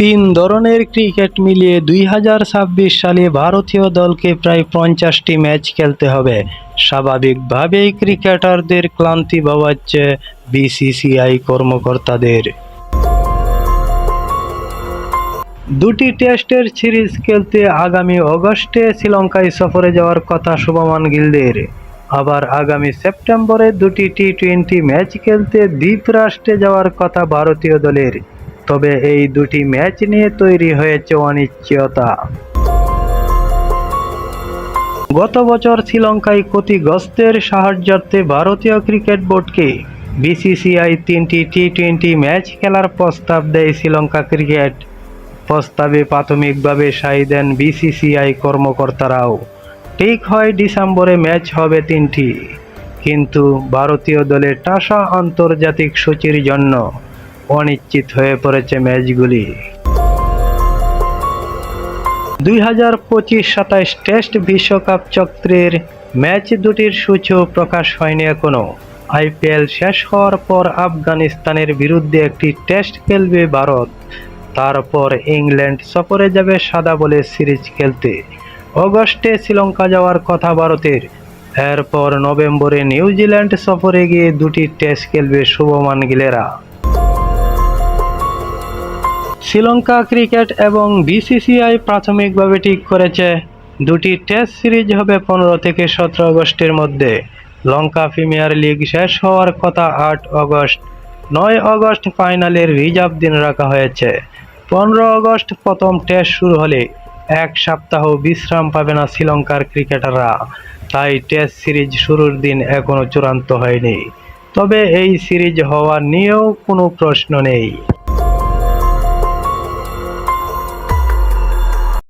তিন ধরনের ক্রিকেট মিলিয়ে 2026 সালে ভারতীয় দলকে প্রায় 50টি ম্যাচ খেলতে হবে। স্বাভাবিকভাবেই ক্রিকেটারদের ক্লান্তি ভাবাচ্ছে বিসিসিআই কর্মকর্তাদের। দুটি টেস্টের সিরিজ খেলতে আগামী অগস্টে শ্রীলঙ্কায় সফরে যাওয়ার কথা শুভমান গিলদের। আবার আগামী সেপ্টেম্বরে দুটি টি-20 ম্যাচ খেলতে দ্বীপরাষ্ট্রে যাওয়ার কথা ভারতীয় দলের। তবে এই দুটি ম্যাচ নিয়ে তৈরি হয়েছে অনিশ্চয়তা। গত বছর শ্রীলঙ্কায় ক্ষতিগ্রস্তের সাহায্যার্থে ভারতীয় ক্রিকেট বোর্ডকে বিসিসিআই 3টি টি-20 ম্যাচ খেলার প্রস্তাব দেয় শ্রীলঙ্কা ক্রিকেট। প্রস্তাবে প্রাথমিকভাবে সায় দেন বিসিসিআই কর্মকর্তারাও। ঠিক হয় ডিসেম্বরে ম্যাচ হবে 3টি, কিন্তু ভারতীয় দলের টাসা আন্তর্জাতিক সূচির জন্য অনিশ্চিত হয়ে পড়েছে ম্যাচগুলি। 2025-27 টেস্ট বিশ্বকাপ চক্রের ম্যাচ দুটির সূচিও প্রকাশ হয়নি এখনো। আইপিএল শেষ হওয়ার পর আফগানিস্তানের বিরুদ্ধে একটি টেস্ট খেলবে ভারত। তারপর ইংল্যান্ড সফরে যাবে সাদা বলে সিরিজ খেলতে। অগস্টে শ্রীলঙ্কা যাওয়ার কথা ভারতের। এরপর নভেম্বরে নিউজিল্যান্ড সফরে গিয়ে দুটি টেস্ট খেলবে শুভমান গিলেরা। শ্রীলঙ্কা ক্রিকেট এবং বিসিসিআই প্রাথমিকভাবে ঠিক করেছে দুটি টেস্ট সিরিজ হবে 15 থেকে 17 অগস্টের মধ্যে। লঙ্কা প্রিমিয়ার লিগ শেষ হওয়ার কথা 8 অগস্ট। 9 অগস্ট ফাইনালের রিজার্ভ দিন রাখা হয়েছে। 15 অগস্ট প্রথম টেস্ট শুরু হলে এক সপ্তাহ বিশ্রাম পাবে না শ্রীলঙ্কার ক্রিকেটাররা। তাই টেস্ট সিরিজ শুরুর দিন এখনো চূড়ান্ত হয়নি। তবে এই সিরিজ হওয়া নিয়েও কোনো প্রশ্ন নেই।